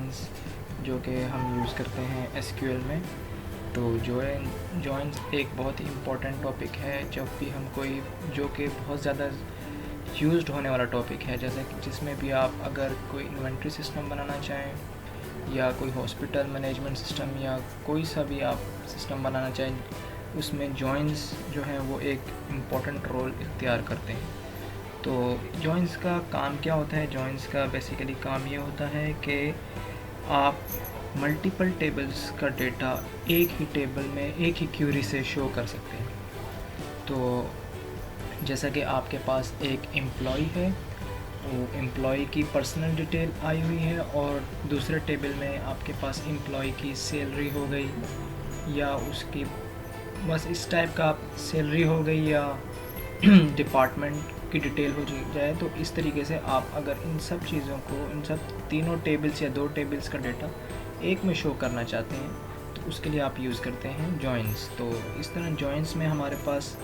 Joins जो कि हम यूज़ करते हैं एसक्यूएल में। तो जॉइंस एक बहुत ही इम्पोर्टेंट टॉपिक है जब भी हम कोई, जो कि बहुत ज़्यादा यूज्ड होने वाला टॉपिक है, जैसे कि जिसमें भी आप अगर कोई इन्वेंट्री सिस्टम बनाना चाहें या कोई हॉस्पिटल मैनेजमेंट सिस्टम या कोई सा भी आप सिस्टम बनाना चाहें, उसमें जॉइंस जो हैं वो एक इम्पॉर्टेंट रोल इख्तियार करते हैं। तो जॉइंस का काम क्या होता है? जॉइंस का बेसिकली काम ये होता है कि आप मल्टीपल टेबल्स का डेटा एक ही टेबल में एक ही क्यूरी से शो कर सकते हैं। तो जैसा कि आपके पास एक एम्प्लॉई है, वो एम्प्लॉई की पर्सनल डिटेल आई हुई है और दूसरे टेबल में आपके पास एम्प्लॉई की सैलरी हो गई या उसकी बस इस टाइप का सैलरी हो गई या डिपार्टमेंट की डिटेल हो जाए। तो इस तरीके से आप अगर इन सब चीज़ों को, इन सब तीनों टेबल्स या दो टेबल्स का डेटा एक में शो करना चाहते हैं, तो उसके लिए आप यूज़ करते हैं जॉइंस। तो इस तरह जॉइंस में हमारे पास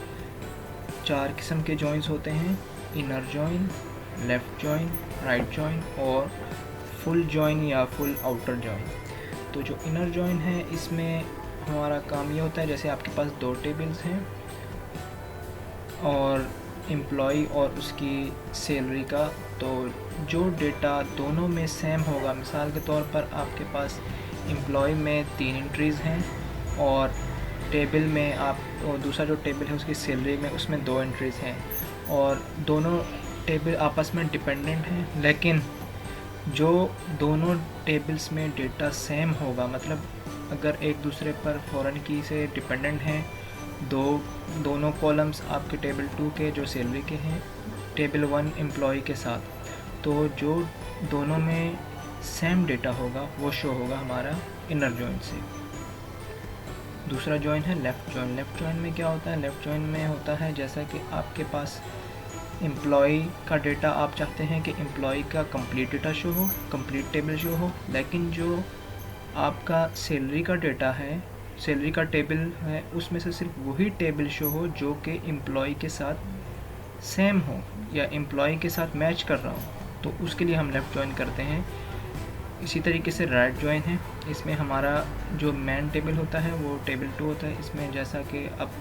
4 किस्म के जॉइंस होते हैं: inner join, left join, right join और फुल जॉइन या फुल आउटर जॉइन। तो जो इनर जॉइन है, इसमें हमारा काम ये होता है, जैसे आपके पास 2 टेबल्स हैं और एम्प्लॉई और उसकी सैलरी का, तो जो डेटा दोनों में सेम होगा, मिसाल के तौर पर आपके पास एम्प्लॉय में 3 एंट्रीज़ हैं और टेबल में आप, और दूसरा जो टेबल है उसकी सैलरी में, उसमें 2 एंट्रीज़ हैं और दोनों टेबल आपस में डिपेंडेंट हैं, लेकिन जो दोनों टेबल्स में डेटा सेम होगा, मतलब अगर एक दूसरे पर फ़ौरन की से डिपेंडेंट हैं, दोनों कॉलम्स आपके टेबल 2 के जो सैलरी के हैं टेबल 1 एम्प्लॉय के साथ, तो जो दोनों में सेम डेटा होगा वो शो होगा हमारा इनर जॉइन से। दूसरा जॉइन है लेफ़्ट जॉइन। लेफ़्ट जॉइन में क्या होता है? लेफ़्ट जॉइन में होता है जैसा कि आपके पास एम्प्लॉय का डेटा, आप चाहते हैं कि एम्प्लॉय का कंप्लीट डेटा शो हो, कंप्लीट टेबल शो हो, लेकिन जो आपका सैलरी का डेटा है, सैलरी का टेबल है, उसमें से सिर्फ वही टेबल शो हो जो कि एम्प्लॉय के साथ सेम हो या एम्प्लॉय के साथ मैच कर रहा हो, तो उसके लिए हम लेफ़्ट जॉइन करते हैं। इसी तरीके से राइट जॉइन है, इसमें हमारा जो मेन टेबल होता है वो टेबल 2 होता है। इसमें जैसा कि अब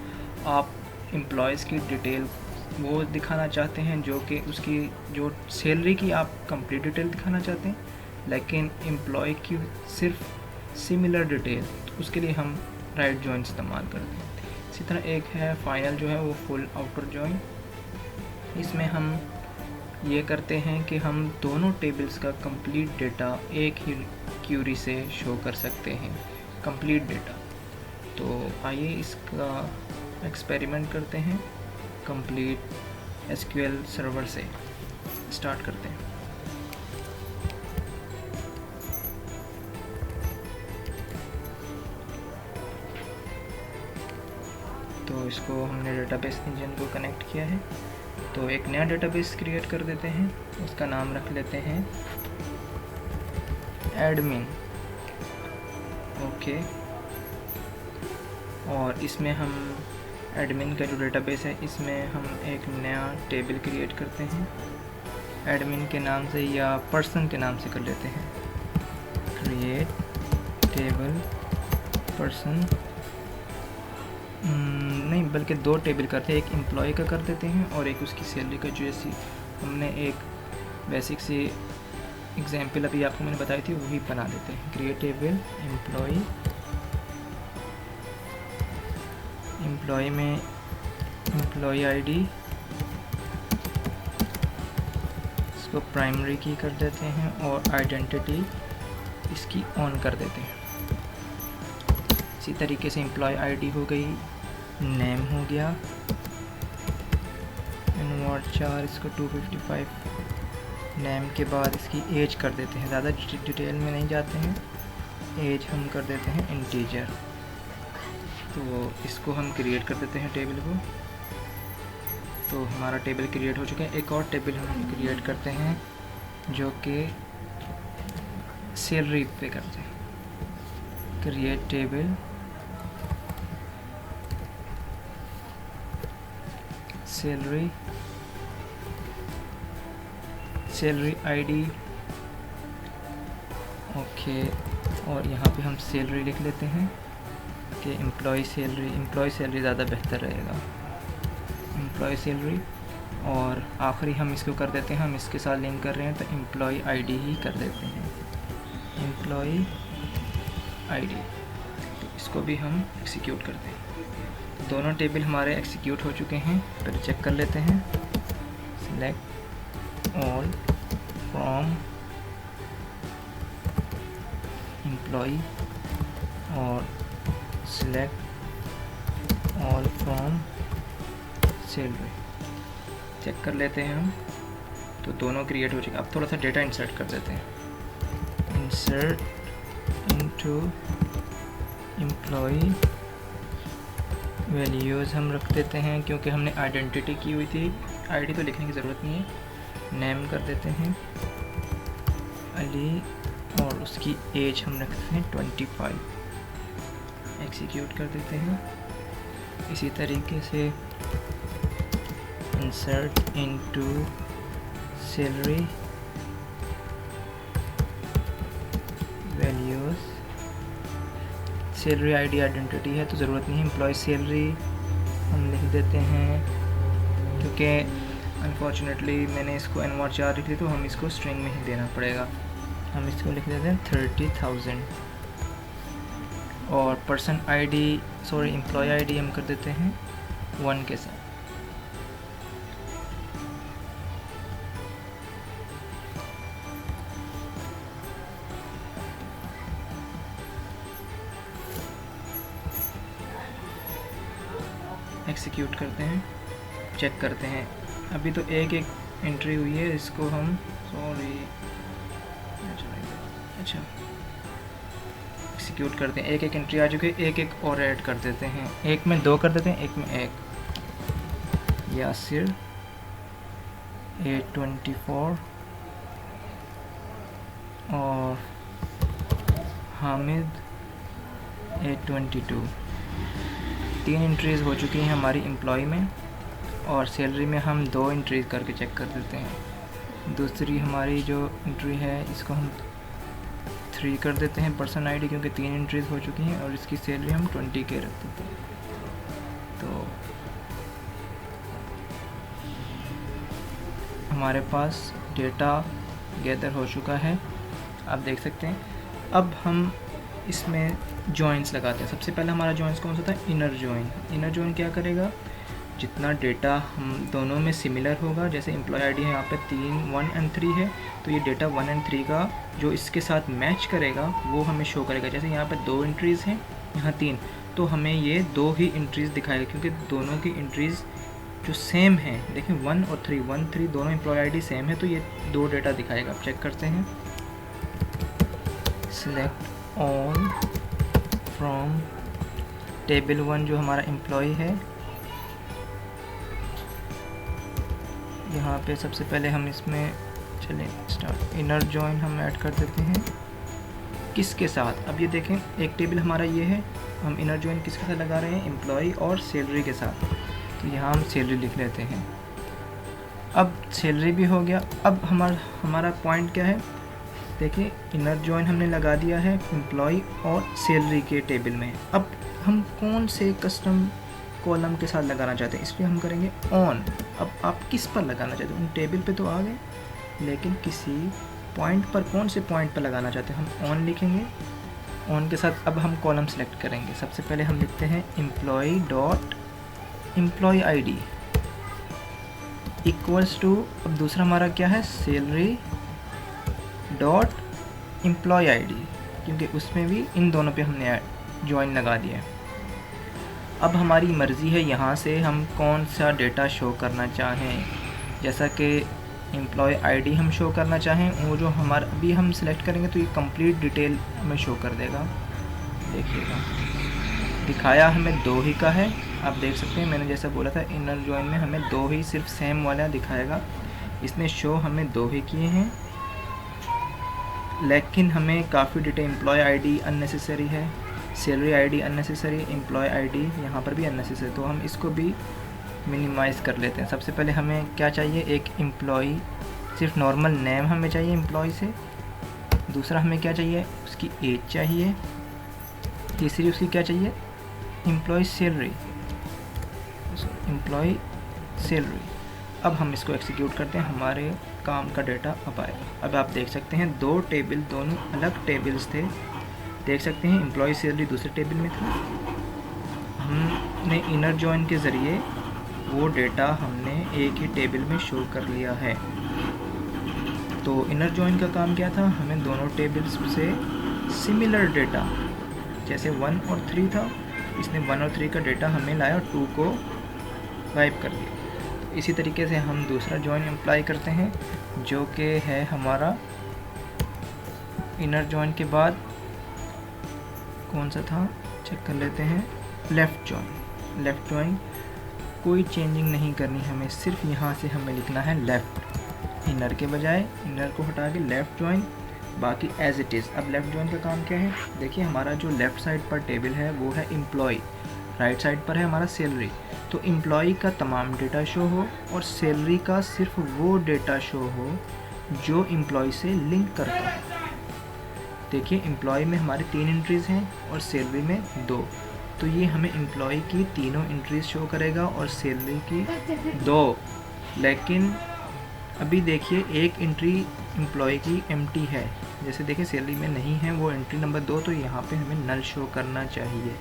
आप एम्प्लॉयज़ की डिटेल वो दिखाना चाहते हैं, जो कि उसकी जो सैलरी की आप कंप्लीट डिटेल दिखाना चाहते हैं, लेकिन एम्प्लॉय की सिर्फ सिमिलर डिटेल, तो उसके लिए हम राइट जॉइन इस्तेमाल करते हैं। इसी तरह एक है फाइनल जो है वो फुल आउटर जॉइन। इसमें हम ये करते हैं कि हम दोनों टेबल्स का कंप्लीट डेटा एक ही क्यूरी से शो कर सकते हैं, कंप्लीट डेटा। तो आइए इसका एक्सपेरिमेंट करते हैं, कंप्लीट एसक्यूएल सर्वर से स्टार्ट करते हैं। तो इसको हमने डेटाबेस इंजन को कनेक्ट किया है, तो एक नया डेटाबेस क्रिएट कर देते हैं, उसका नाम रख लेते हैं एडमिन। ओके, और इसमें हम एडमिन का जो डेटाबेस है, इसमें हम एक नया टेबल क्रिएट करते हैं एडमिन के नाम से या पर्सन के नाम से कर लेते हैं, क्रिएट टेबल पर्सन, नहीं बल्कि 2 टेबल करते हैं, एक एम्प्लॉय का कर देते हैं और एक उसकी सैलरी का। जैसी हमने एक बेसिक सी एग्जांपल अभी आपको मैंने बताई थी, वही बना देते हैं। क्रिएट टेबल एम्प्लॉय, एम्प्लॉय में एम्प्लॉय आईडी, इसको प्राइमरी की कर देते हैं और आइडेंटिटी इसकी ऑन कर देते हैं। इसी तरीके से एम्प्लॉय आईडी हो गई, नेम हो गया, इनवर्ट 4, इसको 255, नेम के बाद इसकी एज कर देते हैं, ज़्यादा डिटेल में नहीं जाते हैं, एज हम कर देते हैं इंटीजर। तो इसको हम क्रिएट कर देते हैं टेबल को। तो हमारा टेबल क्रिएट हो चुका है। एक और टेबल हम क्रिएट करते हैं जो कि सैलरी पे करते हैं, create table salary, salary ID okay, और यहाँ पे हम सैलरी लिख लेते हैं कि एम्प्लॉय सैलरी ज़्यादा बेहतर रहेगा, एम्प्लॉय सैलरी। और आखिरी हम इसको कर देते हैं, हम इसके साथ लिंक कर रहे हैं तो एम्प्लॉय आईडी ही कर देते हैं, एम्प्लॉय आईडी। तो इसको भी हम एक्सिक्यूट करते हैं। दोनों टेबल हमारे एक्सिक्यूट हो चुके हैं। पहले चेक कर लेते हैं, सिलेक्ट ऑल फ्रॉम एम्प्लॉय और select all from salary. Check कर लेते हैं हम, तो दोनों क्रिएट हो चुके। अब थोड़ा सा डेटा इंसर्ट कर देते हैं, इंसर्ट इनटू एम्प्लॉय वैल्यूज़ हम रख देते हैं, क्योंकि हमने आइडेंटिटी की हुई थी, आईडी तो लिखने की ज़रूरत नहीं है। नेम कर देते हैं अली और उसकी एज हम रखते हैं 25। एक्सिक्यूट कर देते हैं। इसी तरीके से insert into salary values, salary ID identity है तो ज़रूरत नहीं है, एम्प्लॉय सैलरी हम लिख देते हैं, क्योंकि अनफॉर्चुनेटली मैंने इसको N4 लिख ली तो हम इसको स्ट्रिंग में ही देना पड़ेगा। हम इसको लिख देते हैं 30,000 और पर्सन आईडी एम्प्लॉय आईडी हम कर देते हैं 1 के साथ। एक्सिक्यूट करते हैं, चेक करते हैं। अभी तो एक एंट्री हुई है, इसको हम अच्छा एक्सिक्यूट करते हैं। एक एंट्री आ चुकी है, एक और ऐड कर देते हैं। एक में 2 कर देते हैं, एक में 1। यासिर 824 और हामिद 822। 3 एंट्रीज़ हो चुकी हैं हमारी एम्प्लॉय में, और सैलरी में हम 2 एंट्रीज़ करके चेक कर देते हैं। दूसरी हमारी जो एंट्री है इसको हम 3 कर देते हैं पर्सन आईडी, क्योंकि 3 एंट्रीज़ हो चुकी हैं, और इसकी सैलरी हम 20 के रख देते हैं। तो हमारे पास डेटा गैदर हो चुका है, आप देख सकते हैं। अब हम इसमें जॉइंस लगाते हैं। सबसे पहले हमारा जॉइंस कौन सा था, इनर जॉइन। इनर जॉइन क्या करेगा, जितना डेटा हम दोनों में सिमिलर होगा, जैसे एम्प्लॉय आईडी है यहाँ पे 1 और 3 है, तो ये डेटा 1 और 3 का जो इसके साथ मैच करेगा वो हमें शो करेगा। जैसे यहाँ पे 2 एंट्रीज़ हैं, यहाँ 3, तो हमें ये 2 ही एंट्रीज़ दिखाएगा, क्योंकि दोनों की एंट्रीज़ जो सेम हैं। देखिए 1 और 3 दोनों एम्प्लॉय आईडी सेम है, तो ये 2 डेटा दिखाएगा। अब चेक करते हैं, सिलेक्ट ऑल फ्रॉम टेबल 1 जो हमारा एम्प्लॉय है, यहाँ पे सबसे पहले हम इसमें चलें स्टार्ट इनर जॉइन हम ऐड कर देते हैं। किसके साथ, अब ये देखें एक टेबल हमारा ये है, हम इनर जॉइन किसके साथ लगा रहे हैं, एम्प्लॉय और सैलरी के साथ। तो यहाँ हम सैलरी लिख लेते हैं। अब सैलरी भी हो गया। अब हमारा पॉइंट क्या है, देखिए इनर जॉइन हमने लगा दिया है एम्प्लॉय और सैलरी के टेबल में। अब हम कौन से कस्टम कॉलम के साथ लगाना चाहते हैं, इस पर हम करेंगे ऑन। अब आप किस पर लगाना चाहते हैं, उन टेबल पे तो आ गए, लेकिन किसी पॉइंट पर, कौन से पॉइंट पर लगाना चाहते हैं, हम ऑन लिखेंगे। ऑन के साथ अब हम कॉलम सेलेक्ट करेंगे। सबसे पहले हम लिखते हैं employ dot employ ID equals to, अब दूसरा हमारा क्या है, सैलरी डॉट एम्प्लॉय आईडी, क्योंकि उसमें भी इन दोनों पे हमने जॉइन लगा दिया है। अब हमारी मर्ज़ी है यहाँ से हम कौन सा डेटा शो करना चाहें। जैसा कि एम्प्लॉय आईडी हम शो करना चाहें, वो जो हमारा अभी हम सिलेक्ट करेंगे तो ये कंप्लीट डिटेल हमें शो कर देगा। देखिएगा दिखाया हमें 2 ही का है, आप देख सकते हैं। मैंने जैसा बोला था इनर जॉइन में हमें 2 ही सिर्फ सेम वाला दिखाएगा, इसने शो हमें 2 ही किए हैं, लेकिन हमें काफ़ी डिटेल, एम्प्लॉय आईडी अननेसेसरी है, salary ID unnecessary, employ ID यहाँ पर भी अननेसेसरी, तो हम इसको भी मिनिमाइज़ कर लेते हैं। सबसे पहले हमें क्या चाहिए, एक एम्प्लॉय, सिर्फ नॉर्मल नेम हमें चाहिए एम्प्लॉय से। दूसरा हमें क्या चाहिए, उसकी एज चाहिए। तीसरी उसकी क्या चाहिए, एम्प्लॉय सैलरी, एम्प्लॉय सैलरी। अब हम इसको एग्जीक्यूट करते हैं, हमारे काम का डेटा अब आएगा। अब आप देख सकते हैं दो टेबल, दोनों अलग टेबल्स थे। देख सकते हैं एम्प्लॉय सैलरी दूसरे टेबल में था। हमने इनर जॉइन के ज़रिए वो डेटा हमने एक ही टेबल में शो कर लिया है। तो इनर जॉइन का काम क्या था, हमें दोनों टेबल्स से सिमिलर डेटा, जैसे 1 और 3 था, इसने 1 और 3 का डेटा हमें लाया और 2 को गायब कर दिया। तो इसी तरीके से हम दूसरा जॉइन अप्लाई करते हैं, जो कि है हमारा इनर जॉइन के बाद कौन सा था, चेक कर लेते हैं, लेफ़्ट जॉइन। लेफ़्ट जॉइन कोई चेंजिंग नहीं करनी हमें, सिर्फ यहाँ से हमें लिखना है लेफ़्ट, इनर के बजाय इनर को हटा के लेफ़्ट जॉइन, बाकी एज इट इज़। अब लेफ़्ट जॉइन का काम क्या है, देखिए हमारा जो लेफ़्ट साइड पर टेबल है वो है एम्प्लॉय, राइट साइड पर है हमारा सैलरी। तो एम्प्लॉय का तमाम डेटा शो हो और सैलरी का सिर्फ वो डेटा शो हो जो एम्प्लॉय से लिंक करता है। देखिए एम्प्लॉय में हमारे 3 एंट्रीज़ हैं और सैलरी में 2, तो ये हमें एम्प्लॉय की तीनों एंट्रीज शो करेगा और सैलरी की 2। लेकिन अभी देखिए एक एंट्री एम्प्लॉय की एम्प्टी है, जैसे देखिए सैलरी में नहीं है, वो एंट्री नंबर 2, तो यहाँ पे हमें नल शो करना चाहिए।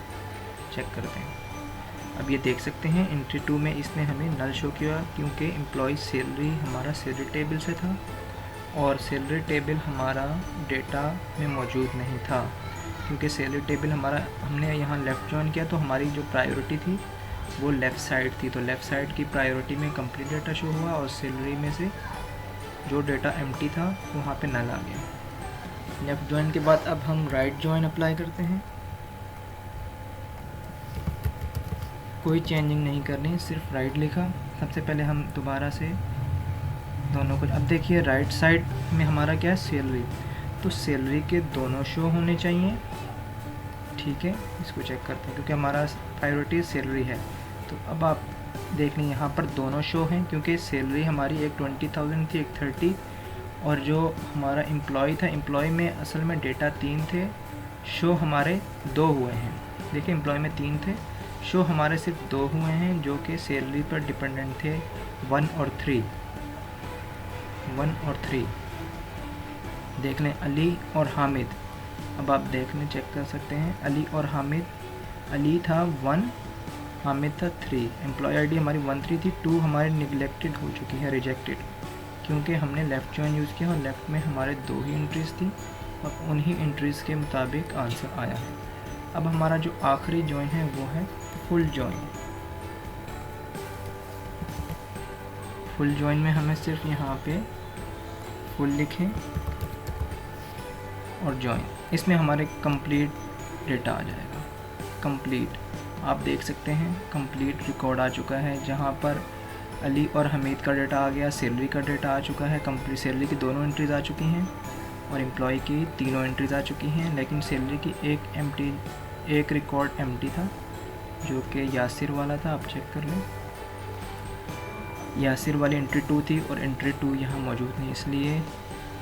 चेक करते हैं, अब ये देख सकते हैं एंट्री 2 में इसने हमें नल शो किया, क्योंकि एम्प्लॉय सैलरी हमारा सैलरी टेबल से था और सैलरी टेबल हमारा डेटा में मौजूद नहीं था, क्योंकि सैलरी टेबल हमारा, हमने यहाँ लेफ़्ट जॉइन किया तो हमारी जो प्रायोरिटी थी वो लेफ़्ट साइड थी, तो लेफ़्ट साइड की प्रायोरिटी में कंप्लीट डेटा शो हुआ और सैलरी में से जो डेटा एम्प्टी था वहाँ पे नल आ गया। लेफ़्ट जॉइन के बाद अब हम राइट जॉइन अप्लाई करते हैं, कोई चेंजिंग नहीं करनी, सिर्फ राइट लिखा। सबसे पहले हम दोबारा से दोनों को, अब देखिए राइट साइड में हमारा क्या है, सैलरी, तो सैलरी के दोनों शो होने चाहिए। ठीक है, इसको चेक करते हैं क्योंकि हमारा प्रायोरिटी सैलरी है। तो अब आप देख लें यहाँ पर दोनों शो हैं, क्योंकि सैलरी हमारी एक 20,000 थी, एक 30, और जो हमारा एम्प्लॉय था, एम्प्लॉय में असल में डेटा 3 थे, शो हमारे 2 हुए हैं। देखिए एम्प्लॉय में 3 थे, शो हमारे सिर्फ 2 हुए हैं, जो कि सैलरी पर डिपेंडेंट थे, 1 और 3। देख लें अली और हामिद, अब आप देख लें, चेक कर सकते हैं अली और हामिद, अली था 1, हामिद था 3। एम्प्लॉय आईडी हमारी 13 थी, 2 हमारी निगलेक्टेड हो चुकी है, रिजेक्टेड, क्योंकि हमने लेफ़्ट जॉइन यूज़ किया और लेफ़्ट में हमारे 2 ही एंट्रीज़ थी और उन्हीं एंट्रीज़ के मुताबिक आंसर आया है। अब हमारा जो आखिरी जॉइन है वो है फुल जॉइन। फुल जॉइन में हमें सिर्फ यहाँ पे फुल लिखें और जॉइन, इसमें हमारे कंप्लीट डेटा आ जाएगा। कंप्लीट, आप देख सकते हैं कंप्लीट रिकॉर्ड आ चुका है, जहाँ पर अली और हमीद का डेटा आ गया, सैलरी का डेटा आ चुका है, कंप्लीट सैलरी की दोनों एंट्रीज आ चुकी हैं और एम्प्लॉय की तीनों एंट्रीज आ चुकी हैं। लेकिन सैलरी की एक रिकॉर्ड एम्प्टी था, जो कि यासिर वाला था, आप चेक कर लें, यासिर वाली एंट्री 2 थी और एंट्री 2 यहाँ मौजूद नहीं, इसलिए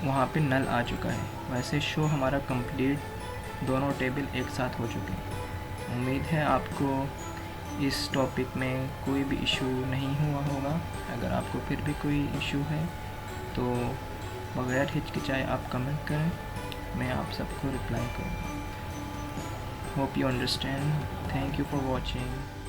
वहाँ पे नल आ चुका है। वैसे शो हमारा कंप्लीट दोनों टेबल एक साथ हो चुके हैं। उम्मीद है आपको इस टॉपिक में कोई भी इशू नहीं हुआ होगा। अगर आपको फिर भी कोई इशू है तो बगैर हिचकिचाए आप कमेंट करें, मैं आप सबको रिप्लाई करूँगा। Hope you understand. Thank you for watching.